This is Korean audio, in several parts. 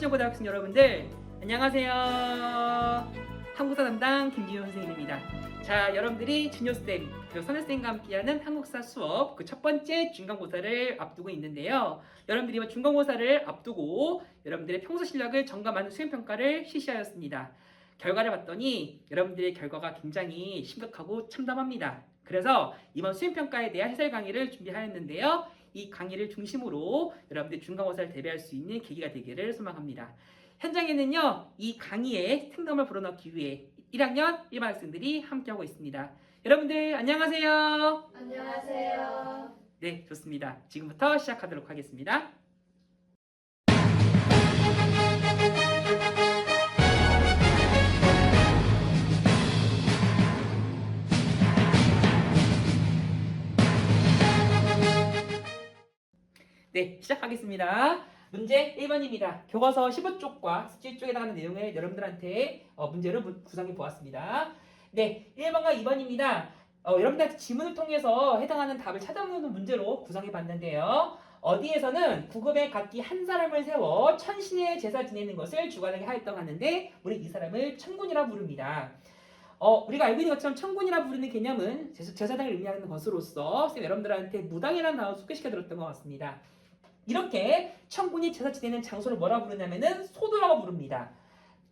신여고대 학생 여러분들 안녕하세요. 한국사 담당 김기훈 선생님입니다. 자, 여러분들이 준효쌤 그리고 선혜쌤과 함께하는 한국사 수업 그 첫 번째 중간고사를 앞두고 있는데요. 여러분들이 이번 중간고사를 앞두고 여러분들의 평소 실력을 점검하는 수행평가를 실시하였습니다. 결과를 봤더니 여러분들의 결과가 굉장히 심각하고 참담합니다. 그래서 이번 수행평가에 대한 해설 강의를 준비하였는데요. 이 강의를 중심으로 여러분들 중간고사를 대비할 수 있는 계기가 되기를 소망합니다. 현장에는요, 이 강의에 생동을 불어넣기 위해 1학년 일반 학생들이 함께하고 있습니다. 여러분들 안녕하세요. 안녕하세요. 네, 좋습니다. 지금부터 시작하도록 하겠습니다. 네, 시작하겠습니다. 문제 1번입니다. 교과서 15쪽과 17쪽에 해당하는 내용을 여러분들한테 문제로 구성해 보았습니다. 네, 1번과 2번입니다. 여러분들한테 지문을 통해서 해당하는 답을 찾아보는 문제로 구성해 봤는데요. 어디에서는 구급에 각기 한 사람을 세워 천신의 제사 지내는 것을 주관하게 하였다고 하는데 우리 이 사람을 천군이라 부릅니다. 우리가 알고 있는 것처럼 천군이라 부르는 개념은 제사장을 의미하는 것으로서 쌤 여러분들한테 무당이라는 단어 소개시켜 드렸던 것 같습니다. 이렇게 천군이 제사 지내는 장소를 뭐라 부르냐면은 소도라고 부릅니다.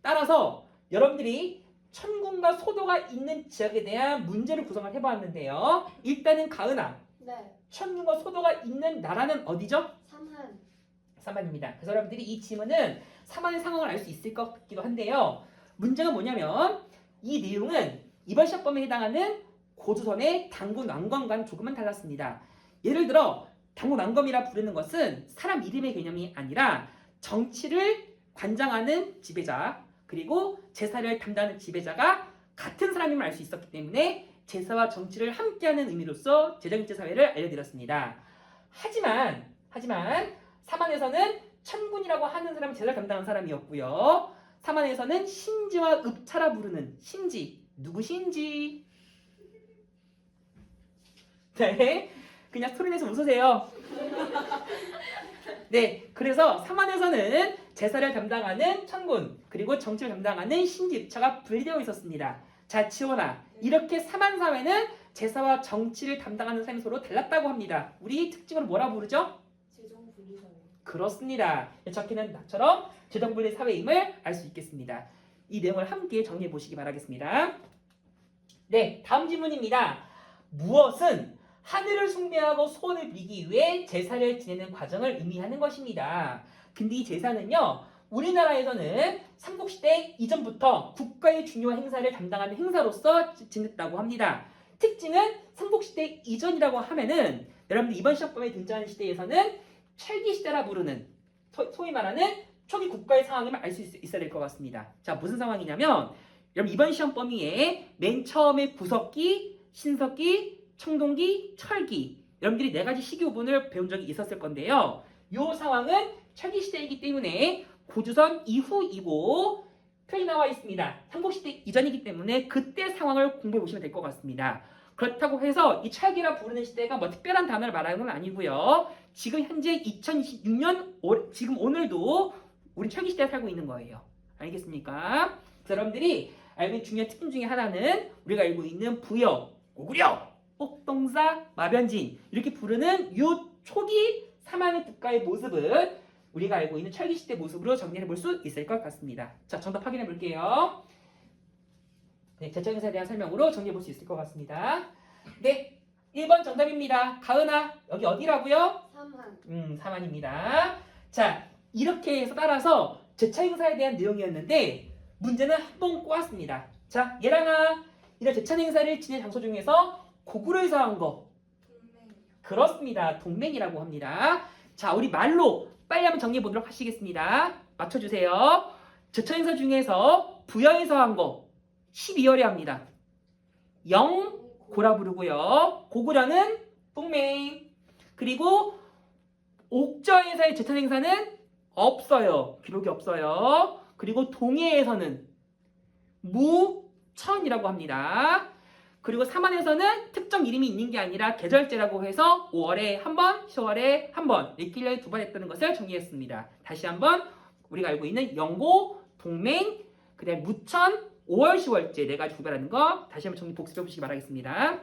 따라서 여러분들이 천군과 소도가 있는 지역에 대한 문제를 구성을 해보았는데요. 일단은 가은아, 네, 천군과 소도가 있는 나라는 어디죠? 삼한. 삼한입니다. 그래서 여러분들이 이 지문은 삼한의 상황을 알 수 있을 것 같기도 한데요. 문제가 뭐냐면 이 내용은 이번 시험범위에 해당하는 고조선의 당군 왕건과는 조금은 달랐습니다. 예를 들어 당군 왕검이라 부르는 것은 사람 이름의 개념이 아니라 정치를 관장하는 지배자 그리고 제사를 담당하는 지배자가 같은 사람임을 알 수 있었기 때문에 제사와 정치를 함께하는 의미로서 제정일제 사회를 알려드렸습니다. 하지만 삼한에서는 천군이라고 하는 사람은 제사를 담당하는 사람이었고요. 삼한에서는 신지와 읍차라 부르는 신지, 누구신지? 네, 그냥 소리내서 웃으세요. 네, 그래서 삼한에서는 제사를 담당하는 천군 그리고 정치를 담당하는 신지, 읍차가 분리되어 있었습니다. 자, 지원아, 이렇게 삼한 사회는 제사와 정치를 담당하는 사람이 서로 달랐다고 합니다. 우리 특징으로 뭐라 부르죠? 재정분리사회. 그렇습니다. 적히는 나처럼 재정분리 사회임을 알 수 있겠습니다. 이 내용을 함께 정리해 보시기 바라겠습니다. 네, 다음 질문입니다. 무엇은 하늘을 숭배하고 소원을 빌기 위해 제사를 지내는 과정을 의미하는 것입니다. 근데 이 제사는요, 우리나라에서는 삼국시대 이전부터 국가의 중요한 행사를 담당하는 행사로서 지냈다고 합니다. 특징은 삼국시대 이전이라고 하면은 여러분들 이번 시험범위에 등장하는 시대에서는 찰기시대라 부르는 소위 말하는 초기 국가의 상황임을 알 수 있어야 될 것 같습니다. 자, 무슨 상황이냐면 여러분 이번 시험 범위에 맨 처음에 구석기, 신석기, 청동기, 철기 여러분들이 네 가지 시기 구분을 배운 적이 있었을 건데요. 이 상황은 철기시대이기 때문에 고조선 이후이고 표현이 나와 있습니다. 삼국시대 이전이기 때문에 그때 상황을 공부해 보시면 될 것 같습니다. 그렇다고 해서 이 철기라 부르는 시대가 뭐 특별한 단어를 말하는 건 아니고요. 지금 현재 2026년 지금 오늘도 우리 철기 시대에 살고 있는 거예요. 알겠습니까? 그래서 여러분들이 알고 있는 중요한 특징 중에 하나는 우리가 알고 있는 부여, 고구려, 옥동사, 마변진 이렇게 부르는 요 초기 삼한의 국가의 모습은 우리가 알고 있는 철기 시대 모습으로 정리해 볼 수 있을 것 같습니다. 자, 정답 확인해 볼게요. 네, 제천행사에 대한 설명으로 정리해 볼 수 있을 것 같습니다. 네, 1번 정답입니다. 가은아, 여기 어디라고요? 삼한. 삼한입니다. 자, 이렇게 해서 따라서 제천행사에 대한 내용이었는데 문제는 한 번 꼬았습니다. 자, 예랑아, 이런 제천행사를 지낸 장소 중에서 고구려에서 한 거. 동맹. 그렇습니다. 동맹이라고 합니다. 자, 우리 말로 빨리 한번 정리해 보도록 하시겠습니다. 맞춰주세요. 제천행사 중에서 부여에서 한 거 12월에 합니다. 영고라 부르고요. 고구려는 동맹. 그리고 옥저에서의 제천행사는 없어요. 기록이 없어요. 그리고 동해에서는 무천이라고 합니다. 그리고 삼한에서는 특정 이름이 있는 게 아니라 계절제라고 해서 5월에 한 번, 10월에 한 번, 이렇게 1년에 두 번 했다는 것을 정리했습니다. 다시 한번 우리가 알고 있는 영고, 동맹, 그다음에 무천, 5월, 10월째 네 가지 구별하는 거 다시 한번 정리 복습해 보시기 바라겠습니다.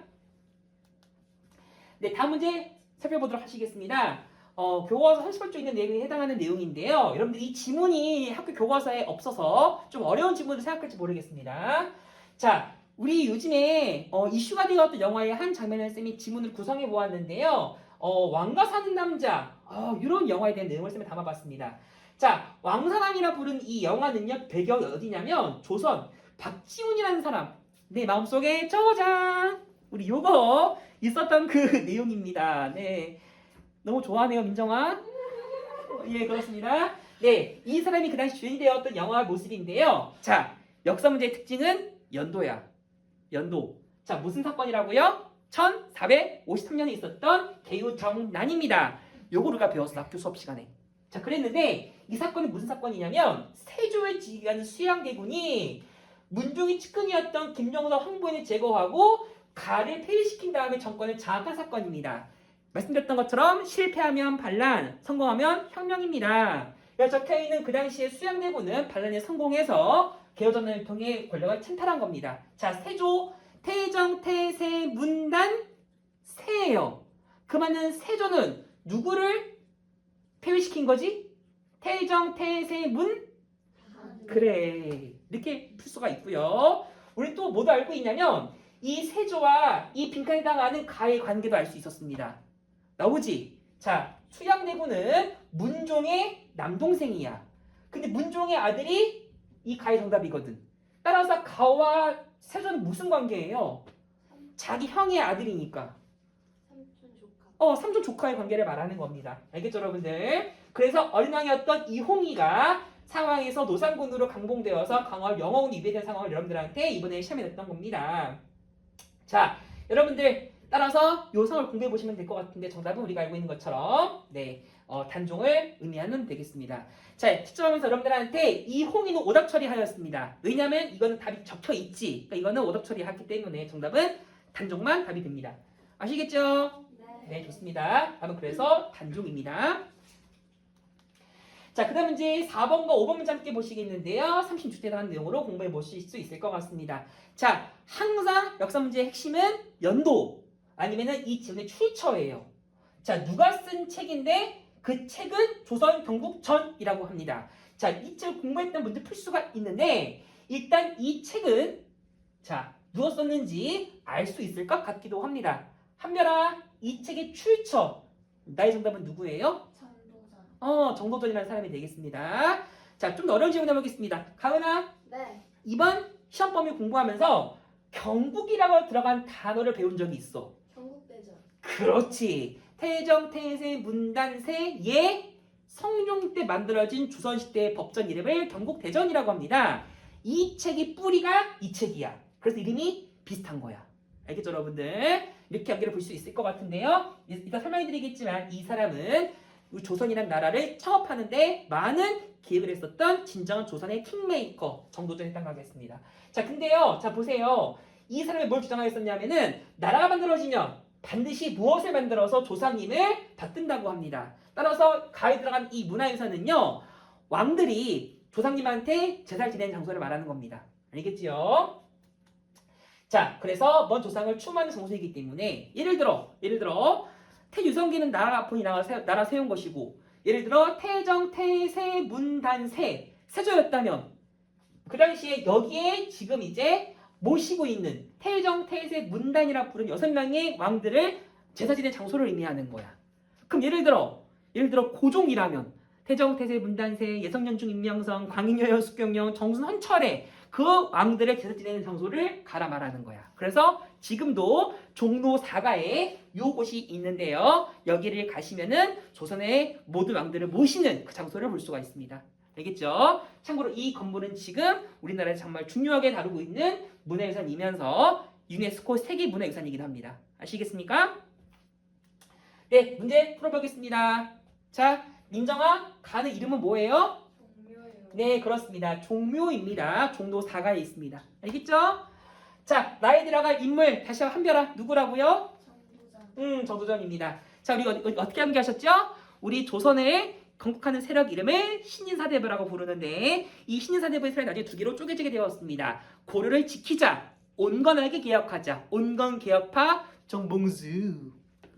네, 다음 문제 살펴보도록 하시겠습니다. 교과서 30번 있는 내용에 해당하는 내용인데요. 여러분들 이 지문이 학교 교과서에 없어서 좀 어려운 지문을 생각할지 모르겠습니다. 자, 우리 요즘에 이슈가 되었던 영화의 한 장면을 쌤이 지문을 구성해 보았는데요. 왕과 사는 남자 이런 영화에 대한 내용을 쌤이 담아봤습니다. 자, 왕사남이라 부른 이 영화는요 배경이 어디냐면 조선 박지훈이라는 사람 내 마음속에 저장 우리 요거 있었던 그 내용입니다. 네, 너무 좋아하네요 민정아. 예, 그렇습니다. 네, 이 사람이 그 당시 주인이 되었던 영화 모습인데요. 자, 역사 문제의 특징은 연도야. 연도. 자, 무슨 사건이라고요? 1453년에 있었던 개유정난입니다. 요거 우리가 배웠어 학교 수업 시간에. 자, 그랬는데 이 사건은 무슨 사건이냐면 세조의 지휘하는 수양대군이 문종이 측근이었던 김정석 황보인을 제거하고 가를 폐위시킨 다음에 정권을 장악한 사건입니다. 말씀드렸던 것처럼 실패하면 반란, 성공하면 혁명입니다. 여기 적혀있는 그 당시에 수양대군은 반란에 성공해서 개혁전을 통해 권력을 찬탈한 겁니다. 자, 세조, 태정, 태세, 문단, 세예요. 그 말은 세조는 누구를 폐위시킨 거지? 태정, 태세, 문? 그래. 이렇게 풀 수가 있고요. 우리 또 뭐도 알고 있냐면 이 세조와 이 빈칸에 해당하는 가의 관계도 알 수 있었습니다. 나오지? 자, 수양대군은 문종의 남동생이야. 근데 문종의 아들이 이 가의 정답이거든. 따라서 가와 세조는 무슨 관계예요? 자기 형의 아들이니까. 삼촌 조카. 삼촌 조카의 관계를 말하는 겁니다. 알겠죠, 여러분들? 그래서 어린왕이었던 이홍이가 상황에서 노상군으로 강봉되어서 강화를 영웅으로 입에된 상황을 여러분들한테 이번에 시험에 냈던 겁니다. 자, 여러분들 따라서 요성을 공부해 보시면 될 것 같은데 정답은 우리가 알고 있는 것처럼 네, 단종을 의미하면 되겠습니다. 자, 채점하면서 여러분들한테 이 홍이는 오답 처리하였습니다. 왜냐하면 이거는 답이 적혀 있지. 그러니까 이거는 오답 처리하기 때문에 정답은 단종만 답이 됩니다. 아시겠죠? 네, 좋습니다. 다음은 그래서 단종입니다. 자, 그 다음 문제 4번과 5번 문제 함께 보시겠는데요. 36대에 대한 내용으로 공부해 보실 수 있을 것 같습니다. 자, 항상 역사 문제의 핵심은 연도 아니면은 이 지문의 출처예요. 자, 누가 쓴 책인데 그 책은 조선 경국전이라고 합니다. 자, 이 책을 공부했던 분들 풀 수가 있는데 일단 이 책은 자, 누가 썼는지 알 수 있을 것 같기도 합니다. 한별아, 이 책의 출처 나의 정답은 누구예요? 정도전이라는 사람이 되겠습니다. 자, 좀 더 어려운 질문 해보겠습니다. 가은아, 네. 이번 시험 범위 공부하면서 경국이라고 들어간 단어를 배운 적이 있어. 경국대전. 그렇지. 태정, 태세, 문단세, 예, 성종 때 만들어진 조선시대의 법전 이름을 경국대전이라고 합니다. 이 책이 뿌리가 이 책이야. 그래서 이름이 비슷한 거야. 알겠죠, 여러분들? 이렇게 연결을 볼 수 있을 것 같은데요. 이따 설명해드리겠지만 이 사람은 조선이라는 나라를 창업하는데 많은 기획을 했었던 진정한 조선의 킹메이커 정도전에 해당하겠습니다. 자, 근데요, 자 보세요. 이 사람이 뭘 주장하였었냐면은 나라가 만들어지면 반드시 무엇을 만들어서 조상님을 받든다고 합니다. 따라서 가에 들어간 이 문화유산은요, 왕들이 조상님한테 제사를 지내는 장소를 말하는 겁니다. 알겠지요? 자, 그래서 먼 조상을 추모하는 장소이기 때문에 예를 들어 태유성기는 나라폰이 나라 세운 것이고 예를 들어 태정, 태세, 문단세 세조였다면 그 당시에 여기에 지금 이제 모시고 있는 태정, 태세, 문단이라 부른 6명의 왕들을 제사 지낸 장소를 의미하는 거야. 그럼 예를 들어 고종이라면 태정, 태세, 문단세, 예성년중, 임명성, 광인여여, 숙경영, 정순, 헌철의 그 왕들을 제사 지내는 장소를 가라 말하는 거야. 그래서 지금도 종로 4가에 요곳이 있는데요. 여기를 가시면은 조선의 모든 왕들을 모시는 그 장소를 볼 수가 있습니다. 알겠죠? 참고로 이 건물은 지금 우리나라에서 정말 중요하게 다루고 있는 문화유산이면서 유네스코 세계문화유산이기도 합니다. 아시겠습니까? 네, 문제 풀어보겠습니다. 자, 민정아, 가는 이름은 뭐예요? 동묘예요. 네, 그렇습니다. 종묘입니다. 종로 4가에 있습니다. 알겠죠? 자, 나에 들어갈 인물 다시 한별아 누구라고요? 정도전. 정도전입니다. 자, 우리 어떻게 암기하셨죠? 우리 조선의 건국하는 세력 이름을 신인사대부라고 부르는데 이 신인사대부의 세력이 나중에 두 개로 쪼개지게 되었습니다. 고려를 지키자, 온건하게 개혁하자, 온건개혁파 정몽주.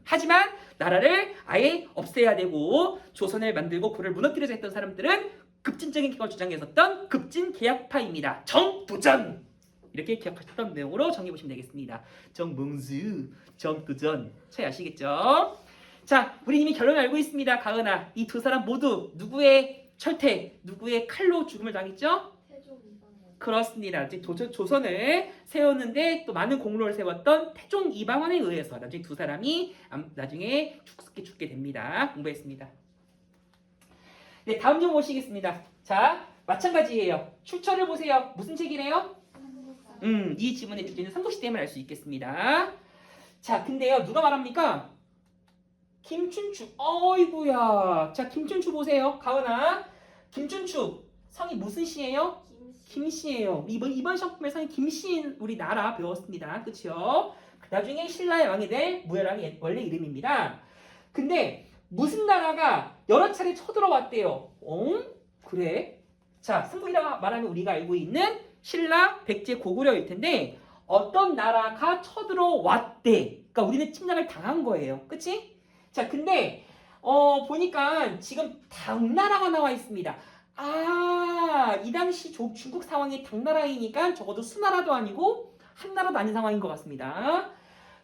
하지만 나라를 아예 없애야 되고 조선을 만들고 고려를 무너뜨리자 했던 사람들은 급진적인 개혁을 주장했었던 급진개혁파입니다. 정두전! 이렇게 기억하셨던 내용으로 정리해보시면 되겠습니다. 정몽주, 정두전. 잘 아시겠죠? 자, 우리 이미 결론을 알고 있습니다. 가은아, 이 두 사람 모두 누구의 철퇴, 누구의 칼로 죽음을 당했죠? 태종 이방원. 그렇습니다. 조선을 세웠는데 또 많은 공로를 세웠던 태종 이방원에 의해서 나중에 두 사람이 나중에 죽게 됩니다. 공부했습니다. 네, 다음 좀 보시겠습니다. 자, 마찬가지예요. 출처를 보세요. 무슨 책이래요? 이 지문의 주제는 삼국시대임을 알 수 있겠습니다. 자, 근데요, 누가 말합니까? 김춘추. 어이구야. 자, 김춘추 보세요. 가은아. 김춘추. 성이 무슨 씨예요? 김씨예요. 이번 시험의 성이 김씨인 우리 나라 배웠습니다. 그렇죠? 나중에 신라의 왕이 될 무열왕의 원래 이름입니다. 근데 무슨 나라가 여러 차례 쳐들어왔대요. 그래? 자, 승부이라 말하면 우리가 알고 있는 신라, 백제, 고구려일 텐데 어떤 나라가 쳐들어왔대. 그러니까 우리는 침략을 당한 거예요. 그치? 자, 근데 보니까 지금 당나라가 나와 있습니다. 이 당시 중국 상황이 당나라이니까 적어도 수나라도 아니고 한나라도 아닌 상황인 것 같습니다.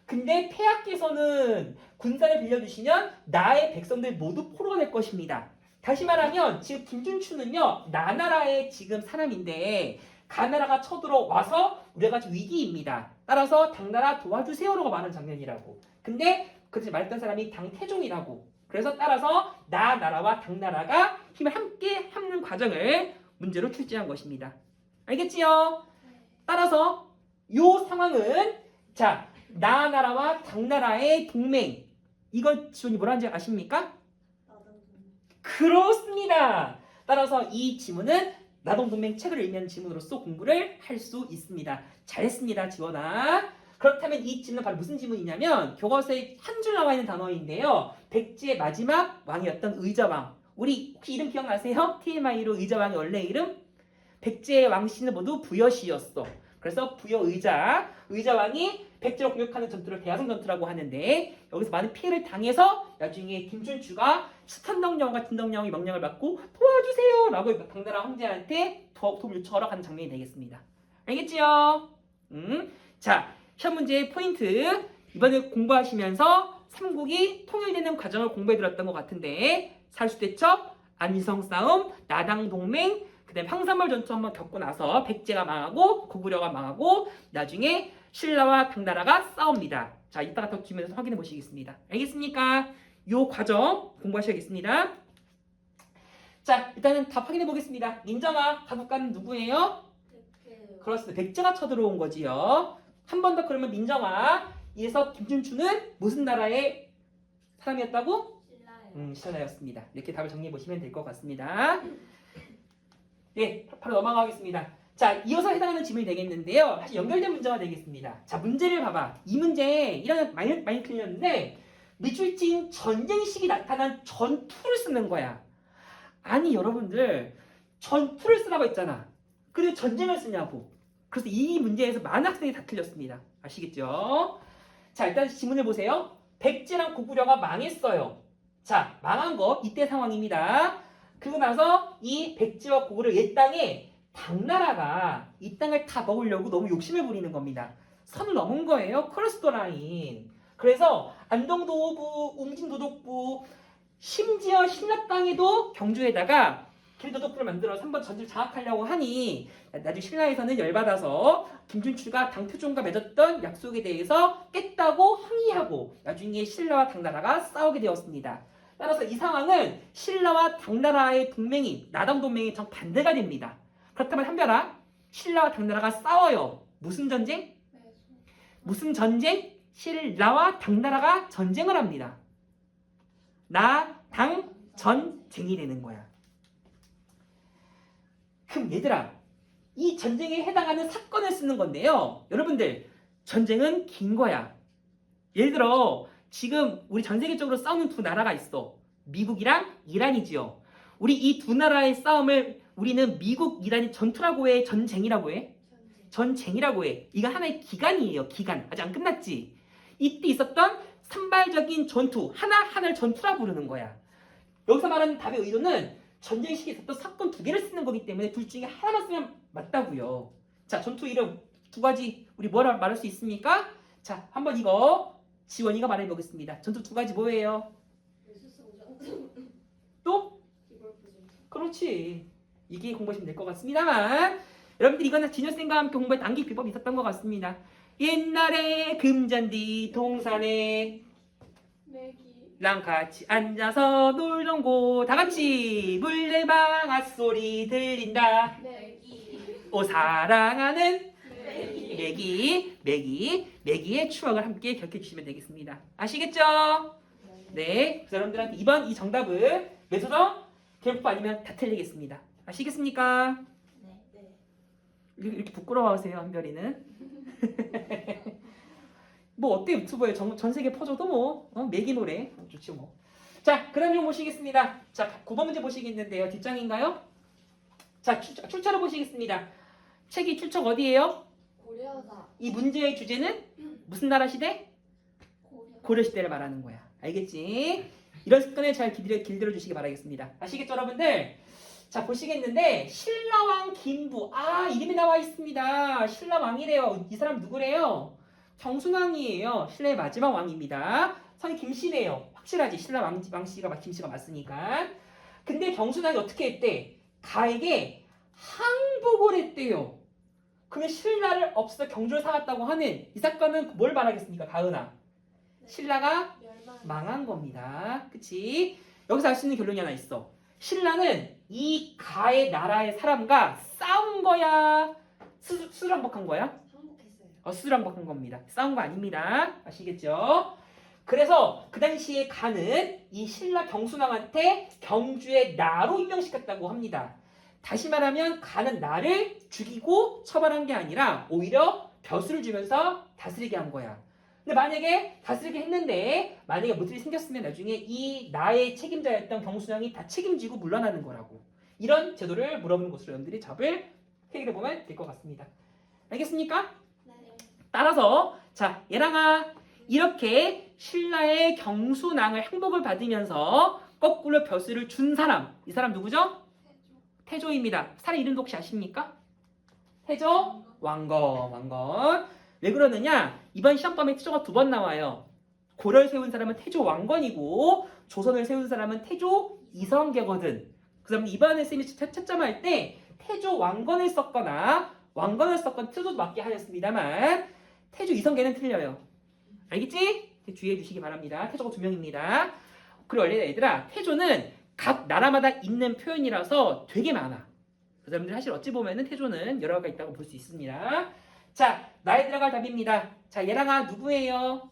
근데 폐하께서는 군사를 빌려주시면 나의 백성들 모두 포로가 될 것입니다. 다시 말하면 지금 김춘추는요, 나나라의 지금 사람인데 가나라가 쳐들어와서 우리가 지금 위기입니다. 따라서 당나라 도와주세요라고 말하는 장면이라고. 근데 그렇게 말했던 사람이 당태종이라고. 그래서 따라서 나나라와 당나라가 힘을 함께 합는 과정을 문제로 출제한 것입니다. 알겠지요? 따라서 이 상황은 자, 나나라와 당나라의 동맹. 이거 지원이 뭐라는지 아십니까? 그렇습니다. 따라서 이 지문은 나동동맹 책을 읽는 지문으로서 공부를 할 수 있습니다. 잘했습니다, 지원아. 그렇다면 이 지문은 바로 무슨 지문이냐면 교과서에 한 줄 나와 있는 단어인데요. 백제의 마지막 왕이었던 의자왕. 우리 혹시 이름 기억나세요? TMI로 의자왕의 원래 이름? 백제의 왕씨는 모두 부여씨였어. 그래서 의자왕이 백제를 공격하는 전투를 대야성 전투라고 하는데 여기서 많은 피해를 당해서 나중에 김춘추가 스탄덕령과 진덕령의 명령을 받고 도와주세요 라고 당나라 황제한테 도움 요청하러 가는 장면이 되겠습니다. 알겠지요? 자, 시험 문제의 포인트. 이번에 공부하시면서 삼국이 통일되는 과정을 공부해 들었던 것 같은데 살수대첩, 안희성 싸움, 나당 동맹, 그 다음에 황산벌 전투 한번 겪고 나서 백제가 망하고 고구려가 망하고 나중에 신라와 당나라가 싸웁니다. 자, 이따가 더 주면서 확인해 보시겠습니다. 알겠습니까? 요 과정 공부하셔야겠습니다. 자, 일단은 답 확인해 보겠습니다. 민정아, 가국가는 누구예요? 그렇습니다. 백제가 쳐들어온 거지요. 한 번 더 그러면 민정아, 이에서 김춘추는 무슨 나라의 사람이었다고? 신라였습니다. 이렇게 답을 정리해 보시면 될 것 같습니다. 네, 바로 넘어가겠습니다. 자, 이어서 해당하는 질문이 되겠는데요. 사실 연결된 문제가 되겠습니다. 자, 문제를 봐봐. 이 문제 이런 많이 틀렸는데 밑줄진 전쟁식이 나타난 전투를 쓰는 거야. 아니 여러분들 전투를 쓰라고 했잖아. 그리고 전쟁을 쓰냐고. 그래서 이 문제에서 많은 학생이 다 틀렸습니다. 아시겠죠? 자, 일단 지문을 보세요. 백제랑 고구려가 망했어요. 자, 망한 거 이때 상황입니다. 그러고 나서 이 백제와 고구려 옛 땅에 당나라가 이 땅을 다 먹으려고 너무 욕심을 부리는 겁니다. 선을 넘은 거예요. 크로스도 라인. 그래서 안동도호부, 웅진도독부, 심지어 신라 땅에도 경주에다가 길도독부를 만들어서 한번 전투를 장악하려고 하니 나중에 신라에서는 열받아서 김춘추가 당태종과 맺었던 약속에 대해서 깼다고 항의하고 나중에 신라와 당나라가 싸우게 되었습니다. 따라서 이 상황은 신라와 당나라의 동맹이 나당동맹이 정반대가 됩니다. 그렇다면 한별아, 신라와 당나라가 싸워요. 무슨 전쟁? 무슨 전쟁? 신라와 당나라가 전쟁을 합니다. 나당 전쟁이 되는 거야. 그럼 얘들아, 이 전쟁에 해당하는 사건을 쓰는 건데요. 여러분들, 전쟁은 긴 거야. 예를 들어 지금 우리 전 세계적으로 싸우는 두 나라가 있어. 미국이랑 이란이지요. 우리 이 두 나라의 싸움을 우리는 미국 이란이 전투라고 해, 전쟁이라고 해? 전쟁이라고 해. 이거 하나의 기간이에요. 기간. 아직 안 끝났지. 이때 있었던 산발적인 전투, 하나하나를 전투라 부르는 거야. 여기서 말하는 답의 의도는 전쟁 시기에 있었던 사건 두 개를 쓰는 거기 때문에 둘 중에 하나만 쓰면 맞다고요. 자, 전투 이름 두 가지 우리 뭐라 말할 수 있습니까? 자, 한번 이거 지원이가 말해 보겠습니다. 전투 두 가지 뭐예요? 또? 그렇지. 이게 공부하시면 될 것 같습니다만 여러분들 이거는 진효쌤과 함께 공부할 단기 비법이 있었던 것 같습니다. 옛날에 금잔디 동산에 랑 같이 앉아서 놀던 곳 다 같이 물레방아 소리 들린다. 오 사랑하는 매기의 추억을 함께 기억해 주시면 되겠습니다. 아시겠죠? 네, 그래서 여러분들한테 이번 이 정답을 매소정 대부분 아니면 다 틀리겠습니다. 아시겠습니까? 이렇게 부끄러워하세요, 한별이는? 뭐 어때 유튜브에 전 세계 퍼져도 뭐 매기 노래 좋지 뭐. 자, 그다음 좀 보시겠습니다. 자, 9번 문제 보시겠는데요. 뒷장인가요? 자, 출처를 보시겠습니다. 책이 출처 어디예요? 고려사. 이 문제의 주제는 무슨 나라 시대? 고려 시대를 말하는 거야. 알겠지? 이런 습관을 잘 길들여 주시기 바라겠습니다. 아시겠죠, 여러분들? 자, 보시겠는데 신라왕 김부. 아, 이름이 나와 있습니다. 신라왕이래요. 이 사람 누구래요? 경순왕이에요. 신라의 마지막 왕입니다. 성이 김씨래요. 확실하지? 신라 왕씨가 김씨가 맞으니까. 근데 경순왕이 어떻게 했대? 가에게 항복을 했대요. 그러면 신라를 없어 경주를 삼았다고 하는 이 사건은 뭘 말하겠습니까, 가은아? 신라가 망한 겁니다. 그치? 여기서 알 수 있는 결론이 하나 있어. 신라는 이 가의 나라의 사람과 싸운 거야? 수술항복한 거야? 수술항복한 겁니다. 싸운 거 아닙니다. 아시겠죠? 그래서 그 당시에 가는 이 신라 경순왕한테 경주의 나로 임명시켰다고 합니다. 다시 말하면 가는 나를 죽이고 처벌한 게 아니라 오히려 벼슬을 주면서 다스리게 한 거야. 근데 만약에 다스리게 했는데 만약에 무슨 일이 생겼으면 나중에 이 나의 책임자였던 경순왕이 다 책임지고 물러나는 거라고. 이런 제도를 물어보는 것으로 여러분들이 답을 해결해 보면 될 것 같습니다. 알겠습니까? 따라서 자, 얘랑아 이렇게 신라의 경순왕을 행복을 받으면서 거꾸로 벼슬을 준 사람, 이 사람 누구죠? 태조입니다. 사람 이름도 혹시 아십니까? 태조 왕건. 왜 그러느냐? 이번 시험범에 태조가 두 번 나와요. 고려를 세운 사람은 태조 왕건이고 조선을 세운 사람은 태조 이성계거든. 그래서 이번에 쌤이 채점할 때 태조 왕건을 썼거나 왕건을 썼건 태조도 맞게 하였습니다만 태조 이성계는 틀려요. 알겠지? 주의해 주시기 바랍니다. 태조가 두 명입니다. 그리고 원래 얘들아 태조는 각 나라마다 있는 표현이라서 되게 많아. 그래서 여러분들 사실 어찌 보면은 태조는 여러 가지가 있다고 볼 수 있습니다. 자, 나에 들어갈 답입니다. 자, 얘랑아 누구예요?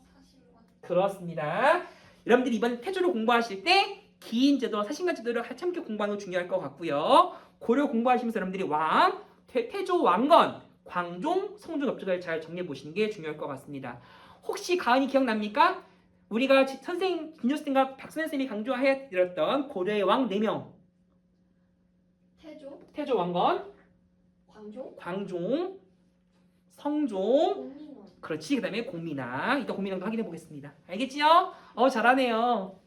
그렇습니다. 여러분들이 이번 태조를 공부하실 때 기인 제도, 사신관 제도를 함께 공부하는 거 중요할 것 같고요. 고려 공부하시면서 여러분들이 왕, 태조 왕건, 광종, 성종 엽조를 잘 정리해 보시는 게 중요할 것 같습니다. 혹시 가은이 기억납니까? 우리가 선생님 김효쌤과 박선생 쌤이 강조하여 드렸던 고려의 왕 4명. 태조 왕건, 광종, 성종, 그렇지. 그 다음에 공민왕. 이따 공민왕도 확인해 보겠습니다. 알겠지요? 잘하네요.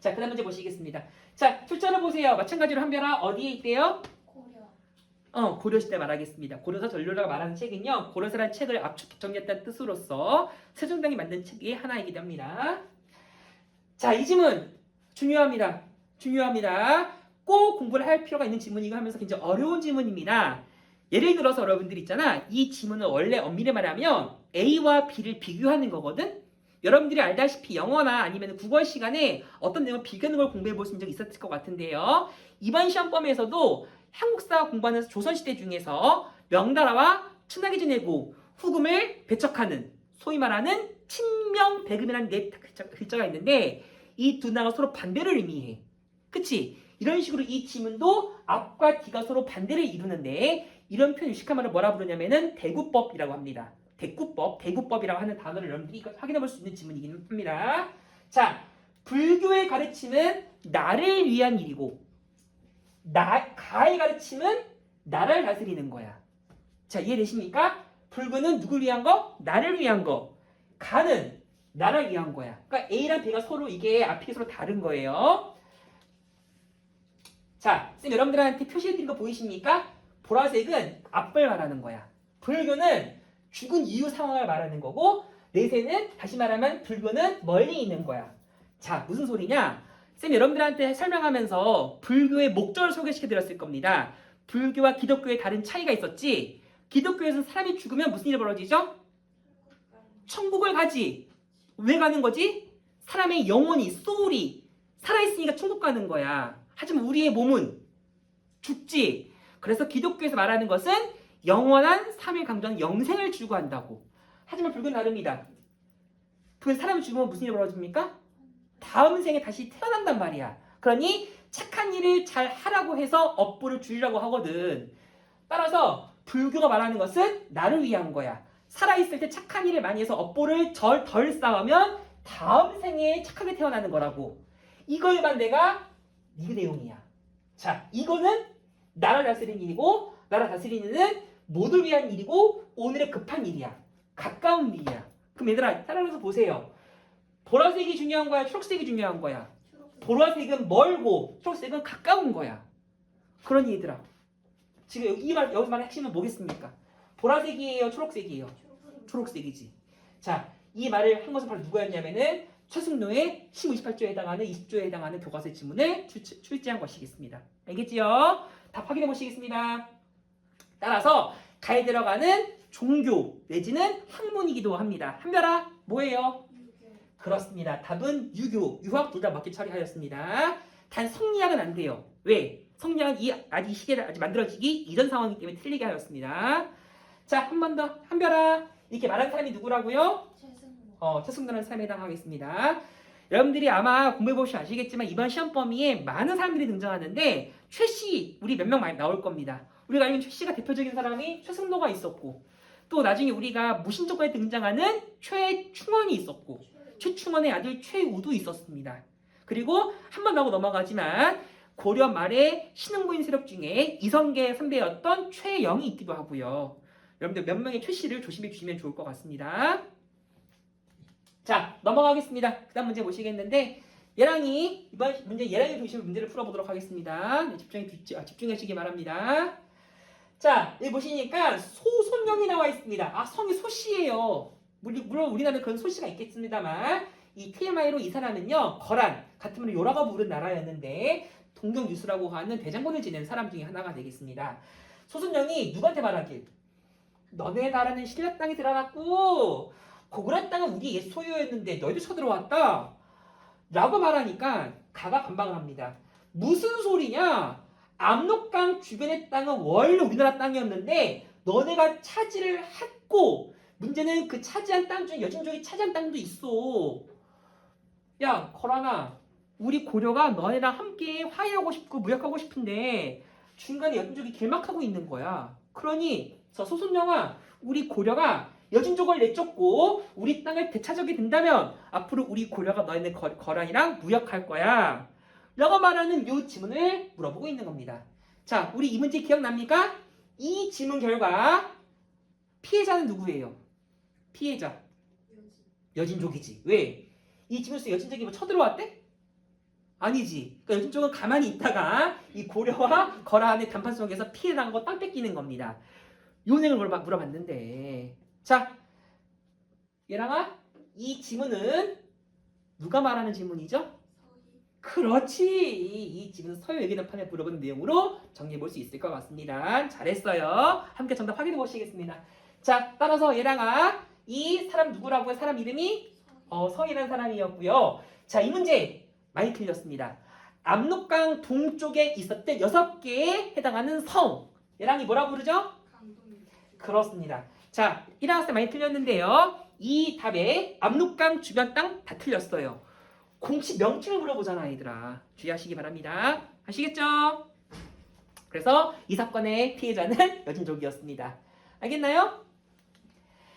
자, 그 다음 문제 보시겠습니다. 자, 출처를 보세요. 마찬가지로 한별아 어디에 있대요? 고려시대 말하겠습니다. 고려사 전료라고 말하는 책은요. 고려사라는 책을 압축 정리했다는 뜻으로서 세종대왕이 만든 책이 하나이기도 합니다. 자, 이 지문 중요합니다. 꼭 공부를 할 필요가 있는 지문이고 하면서 굉장히 어려운 지문입니다. 예를 들어서 여러분들 있잖아. 이 지문은 원래 엄밀히 말하면 A와 B를 비교하는 거거든. 여러분들이 알다시피 영어나 아니면 국어 시간에 어떤 내용을 비교하는 걸 공부해 보신 적 있었을 것 같은데요. 이번 시험범에서도 한국사 공부하는 조선시대 중에서 명나라와 친하게 지내고 후금을 배척하는 소위 말하는 친명배금이라는 네 글자가 있는데 이 두 나라가 서로 반대를 의미해. 그치? 이런 식으로 이 지문도 앞과 뒤가 서로 반대를 이루는데 이런 표현 유식한 말을 뭐라 부르냐면은 대구법이라고 합니다. 대구법이라고 하는 단어를 여러분들이 확인해 볼 수 있는 지문이긴 합니다. 자, 불교의 가르침은 나를 위한 일이고 가의 가르침은 나를 다스리는 거야. 자, 이해되십니까? 불교는 누굴 위한 거? 나를 위한 거. 가는 나를 위한 거야. 그러니까 A랑 B가 서로 이게 앞이 서로 다른 거예요. 자, 쌤 여러분들한테 표시해드린 거 보이십니까? 보라색은 앞을 말하는 거야. 불교는 죽은 이후 상황을 말하는 거고, 내세는 다시 말하면 불교는 멀리 있는 거야. 자, 무슨 소리냐? 쌤 여러분들한테 설명하면서 불교의 목적을 소개시켜드렸을 겁니다. 불교와 기독교의 다른 차이가 있었지. 기독교에서는 사람이 죽으면 무슨 일이 벌어지죠? 천국을 가지. 왜 가는 거지? 사람의 영혼이, 소울이 살아있으니까 천국 가는 거야. 하지만 우리의 몸은 죽지. 그래서 기독교에서 말하는 것은 영원한 삼위 강전 영생을 추구한다고. 하지만 불교는 다릅니다. 불교는 사람이 죽으면 무슨 일이 벌어집니까? 다음 생에 다시 태어난단 말이야. 그러니 착한 일을 잘 하라고 해서 업보를 줄이라고 하거든. 따라서 불교가 말하는 것은 나를 위한 거야. 살아있을 때 착한 일을 많이 해서 업보를 덜 쌓으면 다음 생에 착하게 태어나는 거라고. 이거에만 내가 이 내용이야. 자, 이거는 나를 다스리는 일이고, 나를 다스리는 일은 모두를 위한 일이고, 오늘의 급한 일이야. 가까운 일이야. 그럼 얘들아 따라서 보세요. 보라색이 중요한 거야? 초록색이 중요한 거야? 보라색은 멀고 초록색은 가까운 거야. 그러니 얘들아 지금 여기서 말의 핵심은 뭐겠습니까? 보라색이에요? 초록색이에요? 초록색이지. 자, 이 말을 한 것은 바로 누구였냐면은 최승로의 1528조에 해당하는 20조에 해당하는 교과서의 지문을 출제한 것이겠습니다. 알겠지요? 답 확인해 보시겠습니다. 따라서 가에 들어가는 종교 내지는 학문이기도 합니다. 한별아 뭐예요? 그렇습니다. 답은 유교, 유학 둘 다 맞게 처리하였습니다. 단 성리학은 안 돼요. 왜? 성리학은 아직 이 시계를 아직 만들어지기 이전 상황이기 때문에 틀리게 하였습니다. 자, 한 번 더. 한별아 이렇게 말한 사람이 누구라고요? 최승로라는 사람에 해당하겠습니다. 여러분들이 아마 공부해보시면 아시겠지만 이번 시험 범위에 많은 사람들이 등장하는데 최씨 우리 몇 명 많이 나올 겁니다. 우리가 알고 있는 최씨가 대표적인 사람이 최승로가 있었고 또 나중에 우리가 무신조과에 등장하는 최충원이 있었고 최충원의 아들 최우도 있었습니다. 그리고 한 번 하고 넘어가지만 고려 말에 신흥부인 세력 중에 이성계 선배였던 최영이 있기도 하고요. 여러분들 몇 명의 최씨를 조심해 주시면 좋을 것 같습니다. 자, 넘어가겠습니다. 그 다음 문제 보시겠는데 예랑이 이번 문제 예랑이 중심으로 문제를 풀어보도록 하겠습니다. 네, 집중하시기 바랍니다. 자, 여기 보시니까 소손영이 나와 있습니다. 아, 성이 소씨예요. 물론 우리나라에 그런 소씨가 있겠습니다만 이 TMI로 이 사람은요 거란 같은 말로 요라가 부른 나라였는데 동경유수라고 하는 대장군을 지낸 사람 중에 하나가 되겠습니다. 소손영이 누구한테 말하길 너네 나라는 신라 땅에 들어갔고 고구려 땅은 우리 옛 소유였는데 너희들 쳐들어왔다 라고 말하니까 가가 반박을 합니다. 무슨 소리냐? 압록강 주변의 땅은 원래 우리나라 땅이었는데 너네가 차지를 했고 문제는 그 차지한 땅 중에 여진족이 차지한 땅도 있어. 야 거란아 우리 고려가 너네랑 함께 화해하고 싶고 무역하고 싶은데 중간에 여진족이 길막하고 있는 거야. 그러니 소손영아 우리 고려가 여진족을 내쫓고 우리 땅을 되찾게 된다면 앞으로 우리 고려가 너희네 거란이랑 무역할 거야 라고 말하는 이 지문을 물어보고 있는 겁니다. 자, 우리 이 문제 기억납니까? 이 지문 결과 피해자는 누구예요? 피해자 여진족이지. 왜? 이 지문 속에 여진족이 뭐 쳐들어왔대? 아니지. 그러니까 여진족은 가만히 있다가 이 고려와 거란의談판 속에서 피해당한 거 땅 뺏기는 겁니다. 요 내용을 물어봤는데 자, 얘랑아 이 지문은 누가 말하는 지문이죠? 그렇지. 이 지문은 서유예기단판에 물어본 내용으로 정리해볼 수 있을 것 같습니다. 잘했어요. 함께 정답 확인해 보시겠습니다. 자, 따라서 얘랑아 이 사람 누구라고요? 사람 이름이 서희라는 사람이었고요. 자, 이 문제 많이 틀렸습니다. 압록강 동쪽에 있었던 6개에 해당하는 성. 얘랑이 뭐라고 부르죠? 그렇습니다. 자, 1학년 학생 많이 틀렸는데요. 이 답에 압록강 주변 땅 다 틀렸어요. 공식 명칭을 물어보잖아, 얘들아. 주의하시기 바랍니다. 아시겠죠? 그래서 이 사건의 피해자는 여진족이었습니다. 알겠나요?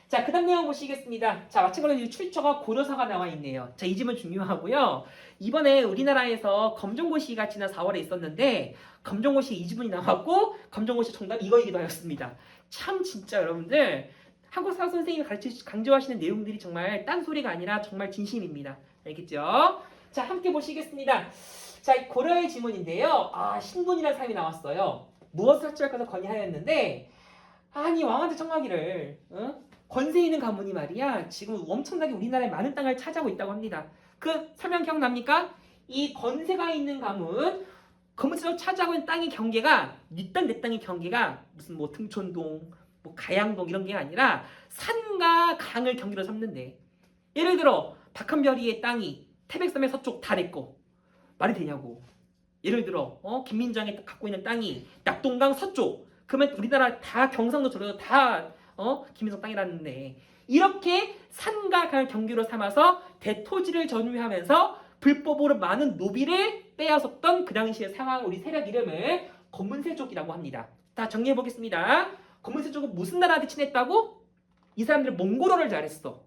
자, 그 다음 내용 보시겠습니다. 자, 마찬가지로 출처가 고려사가 나와 있네요. 자, 이 질문 중요하고요. 이번에 우리나라에서 검정고시가 지난 4월에 있었는데 검정고시 이 지문이 나왔고 검정고시 정답 이거이기도 하였습니다. 참 진짜 여러분들 한국사 선생님이 강조하시는 내용들이 정말 딴소리가 아니라 정말 진심입니다. 알겠죠? 자, 함께 보시겠습니다. 자, 고려의 지문인데요. 아, 신분이라는 사람이 나왔어요. 무엇을 합치할까서 건의하였는데 아니 왕한테 청하기를 권세 있는 가문이 말이야 지금 엄청나게 우리나라의 많은 땅을 차지하고 있다고 합니다. 그 설명 기억납니까? 이 권세가 있는 가문 검은색으로 차지하고 있는 땅의 경계가 네 땅 내 땅의 경계가 무슨 뭐 등촌동 뭐 가양동 이런 게 아니라 산과 강을 경계로 삼는데 예를 들어 박한별이의 땅이 태백섬의 서쪽 다 내 거 말이 되냐고. 예를 들어 김민장이 갖고 있는 땅이 낙동강 서쪽 그러면 우리나라 다 경상도 저도 다 김민성 땅이라는데 이렇게 산과 강을 경계로 삼아서 대토지를 점유하면서 불법으로 많은 노비를 빼앗았던 그 당시의 상황 우리 세력 이름을 검은세족이라고 합니다. 다 정리해 보겠습니다. 검은세족은 무슨 나라한테 친했다고? 이 사람들은 몽골어를 잘했어.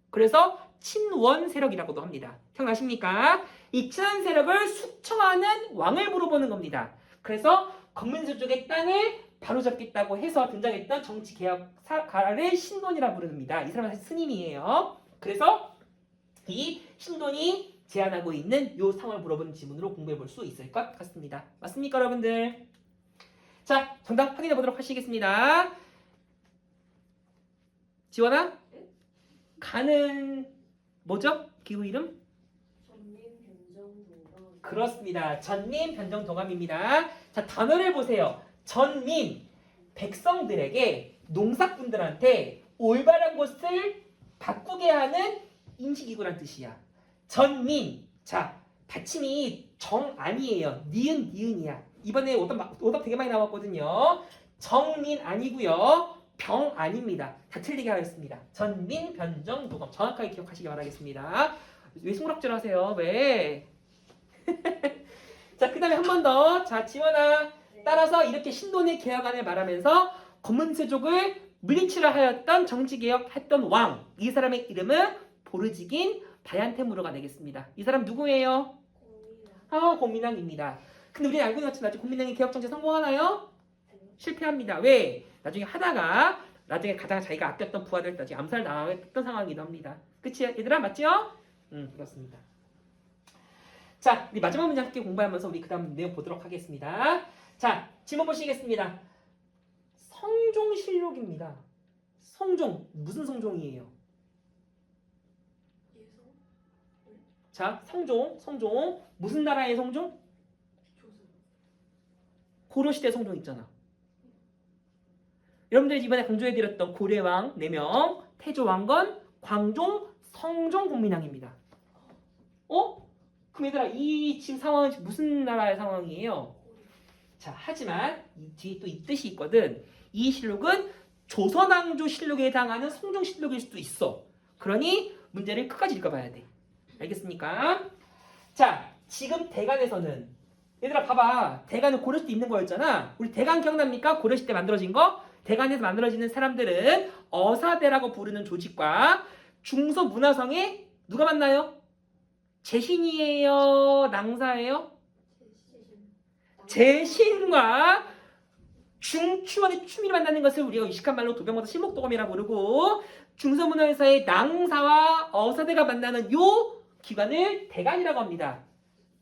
그래서 친원 세력이라고도 합니다. 기억나십니까? 이 친원 세력을 숙청하는 왕을 물어보는 겁니다. 그래서 검은세족의 땅을 바로잡겠다고 해서 등장했던 정치개혁가를 신돈이라 부릅니다. 이 사람은 사실 스님이에요. 그래서 이 신돈이 제안하고 있는 이 상황을 물어보는 지문으로 공부해 볼 수 있을 것 같습니다. 맞습니까, 여러분들? 자, 정답 확인해 보도록 하시겠습니다. 지원아? 가는 뭐죠? 기후 이름? 전민변정동감. 그렇습니다. 전민 변정동감입니다. 자, 단어를 보세요. 전민, 백성들에게 농사꾼들한테 올바른 것을 바꾸게 하는 인식이구란 뜻이야. 전민, 자 받침이 정 아니에요. 니은 니은이야. 이번에 오답 되게 많이 나왔거든요. 정민 아니고요. 병 아닙니다. 다 틀리게 하였습니다. 전민 변정 도감 정확하게 기억하시기 바라겠습니다. 왜 승락질 하세요? 왜? 자, 그 다음에 한 번 더. 자, 지원아. 따라서 이렇게 신돈의 개혁안을 말하면서 검은세족을 물리치려 하였던 정치개혁했던 왕. 이 사람의 이름은 보르지긴 바얀테무르가 되겠습니다. 이 사람 누구예요? 공민왕입니다. 근데 우리 알고 있는 것처럼 나중에 공민왕이 개혁정치 성공하나요? 실패합니다. 왜? 나중에 하다가 나중에 가장 자기가 아꼈던 부하들 나중에 암살 당했던 상황이기도 합니다. 그치 얘들아 맞죠? 그렇습니다. 자, 우리 마지막 문제 함께 공부하면서 우리 그 다음 내용 보도록 하겠습니다. 자, 질문 보시겠습니다. 성종실록입니다. 성종 무슨 성종이에요? 자, 성종 무슨 나라의 성종? 고려시대 성종 있잖아. 여러분들이 이번에 강조해드렸던 고려왕 4명, 태조왕건, 광종, 성종, 공민왕입니다. 그럼 얘들아 이 지금 상황은 무슨 나라의 상황이에요? 자, 하지만 이 뒤에 또 이 뜻이 있거든. 이 실록은 조선왕조 실록에 해당하는 성종실록일 수도 있어. 그러니 문제를 끝까지 읽어봐야 돼. 알겠습니까? 자, 지금 대간에서는 얘들아 봐봐. 대간은 고려시대 있는 거였잖아. 우리 대간 기억납니까? 고려시대 만들어진 거? 대간에서 만들어지는 사람들은 어사대라고 부르는 조직과 중서문화성에 누가 만나요? 제신이에요? 낭사예요? 제신과 중추원의 추미를 만나는 것을 우리가 유식한 말로 도병모사 신목도검이라고 부르고 중서문화에서의 낭사와 어사대가 만나는 요 기관을 대간이라고 합니다.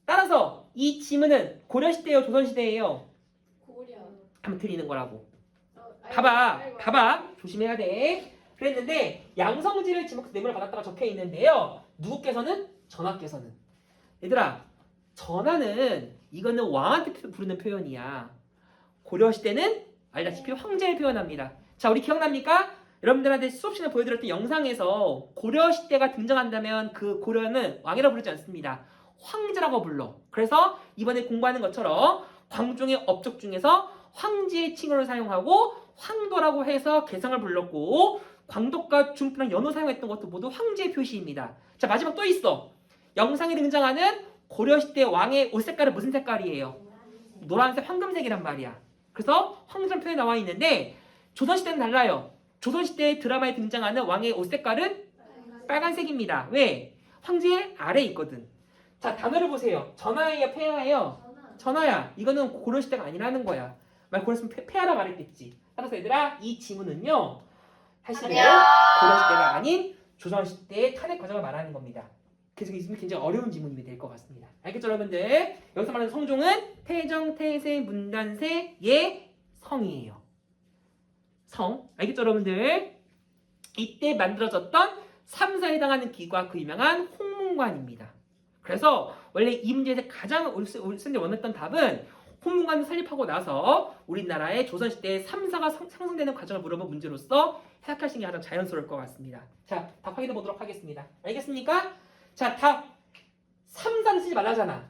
따라서 이 지문은 고려시대예요? 조선시대예요? 고려. 한번 틀리는 거라고. 봐봐. 조심해야 돼. 그랬는데 양성지를 지목 뇌물을 받았다가 적혀 있는데요. 누구께서는? 전하께서는. 얘들아, 전하는 이거는 왕한테 부르는 표현이야. 고려시대는 알다시피 황제를 표현합니다. 자, 우리 기억납니까? 여러분들한테 수업 시간에 보여드렸던 영상에서 고려시대가 등장한다면 그 고려는 왕이라고 부르지 않습니다. 황제라고 불러. 그래서 이번에 공부하는 것처럼 광종의 업적 중에서 황제의 칭호를 사용하고 황도라고 해서 개성을 불렀고 광덕과 중부랑 연호 사용했던 것도 모두 황제의 표시입니다. 자, 마지막 또 있어. 영상에 등장하는 고려시대 왕의 옷 색깔은 무슨 색깔이에요? 노란색, 황금색이란 말이야. 그래서 황제라는 표현이 나와 있는데 조선시대는 달라요. 조선시대 드라마에 등장하는 왕의 옷 색깔은 빨간색입니다. 왜? 황제 아래에 있거든. 자, 단어를 보세요. 전하예요, 폐하예요? 전하야. 이거는 고려시대가 아니라는 거야. 말 고렸으면 폐하라 말했겠지. 따라서 얘들아, 이 지문은요, 사실은 고려시대가 아닌 조선시대의 탄핵 과정을 말하는 겁니다. 그래서 이 지문이 굉장히 어려운 지문이 될 것 같습니다. 알겠죠, 여러분들? 여기서 말하는 성종은 태정, 태세, 문단세, 예, 성이에요. 성. 알겠죠, 여러분들? 이때 만들어졌던 3사에 해당하는 기구가 그 유명한 홍문관입니다. 그래서 원래 이 문제에서 가장 옳은데 원했던 답은 홍문관을 설립하고 나서 우리나라의 조선시대의 3사가 상승되는 과정을 물어본 문제로서 해석하시는 게 가장 자연스러울 것 같습니다. 자, 답 확인해 보도록 하겠습니다. 알겠습니까? 자, 답 3사는 쓰지 말라잖아.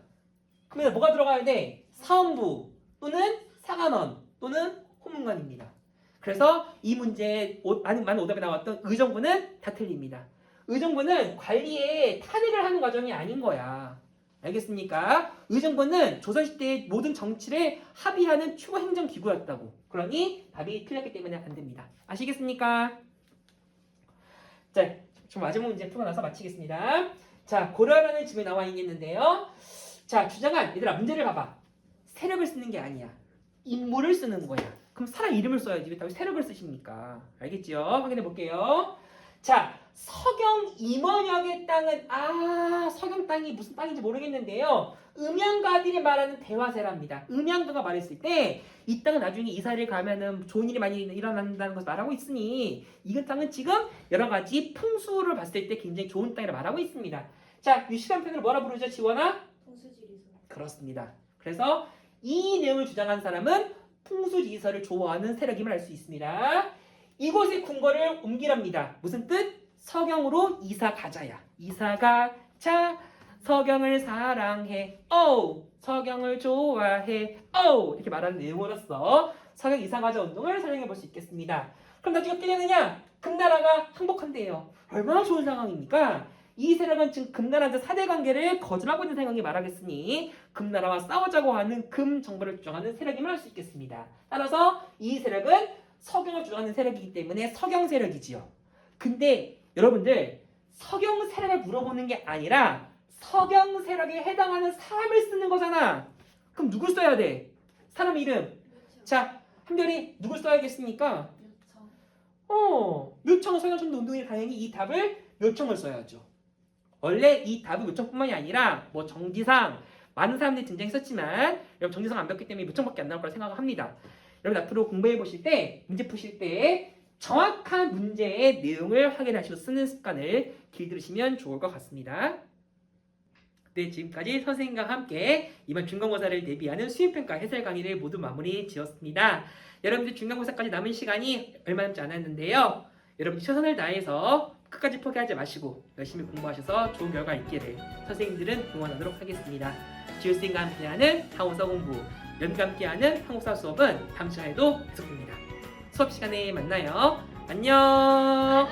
그러면 뭐가 들어가야 돼? 사헌부 또는 사관원 또는 홍문관입니다. 그래서 이 문제에 많은 오답이 나왔던 의정부는 다 틀립니다. 의정부는 관리에 탄핵을 하는 과정이 아닌 거야. 알겠습니까? 의정부는 조선시대의 모든 정치를 합의하는 최고 행정기구였다고. 그러니 답이 틀렸기 때문에 안 됩니다. 아시겠습니까? 자, 좀 마지막 문제 풀고 나서 마치겠습니다. 자, 고려라는 지문이 나와 있는데요. 자, 주장한 얘들아 문제를 봐봐. 세력을 쓰는 게 아니야. 인물을 쓰는 거야. 그럼 사람 이름을 써야지. 왜 세력을 쓰십니까? 알겠죠? 확인해 볼게요. 자, 서경 임원역의 땅은 서경 땅이 무슨 땅인지 모르겠는데요. 음양가들이 말하는 대화세랍니다. 음양가가 말했을 때 이 땅은 나중에 이사를 가면은 좋은 일이 많이 일어난다는 것을 말하고 있으니 이 땅은 지금 여러 가지 풍수를 봤을 때 굉장히 좋은 땅이라 말하고 있습니다. 자, 유시간 편을 뭐라 부르죠, 지원아? 풍수지리서. 그렇습니다. 그래서 이 내용을 주장한 사람은 풍수지리서를 좋아하는 세력임을 알 수 있습니다. 이곳의 궁궐을 옮기랍니다. 무슨 뜻? 서경으로 이사 가자야. 이사 가자. 서경을 사랑해. 서경을 좋아해. 이렇게 말하는 내용으로서 서경 이사 가자 운동을 설명해 볼 수 있겠습니다. 그럼 나중에 어떻게 되느냐? 금나라가 항복한대요. 얼마나 좋은 상황입니까? 이 세력은 지금 금나라한테 사대 관계를 거절하고 있는 상황이 말하겠으니 금나라와 싸우자고 하는 금 정부를 주장하는 세력임을 알 수 있겠습니다. 따라서 이 세력은 서경을 주장하는 세력이기 때문에 서경 세력이지요. 근데 여러분들 서경 세력을 물어보는 게 아니라 서경 세력에 해당하는 사람을 쓰는 거잖아. 그럼 누굴 써야 돼? 사람 이름. 자, 한별이 누굴 써야겠습니까? 묘청 서경천도 운동이 당연히 이 답을 묘청을 써야죠. 원래 이 답은 묘청뿐만이 아니라 뭐 정지상 많은 사람들이 등장했었지만 여러분 정지상 안 배웠기 때문에 묘청밖에 안 나올 거라 생각합니다. 여러분 앞으로 공부해 보실 때 문제 푸실 때 정확한 문제의 내용을 확인하시고 쓰는 습관을 길들이시면 좋을 것 같습니다. 네, 지금까지 선생님과 함께 이번 중간고사를 대비하는 수행평가 해설 강의를 모두 마무리 지었습니다. 여러분들 중간고사까지 남은 시간이 얼마 남지 않았는데요. 여러분 최선을 다해서 끝까지 포기하지 마시고 열심히 공부하셔서 좋은 결과 있기를 선생님들은 응원하도록 하겠습니다. 지우쌤과 함께하는 한국사 공부, 연과 함께하는 한국사 수업은 다음 시간에도 계속됩니다. 수업 시간에 만나요. 안녕.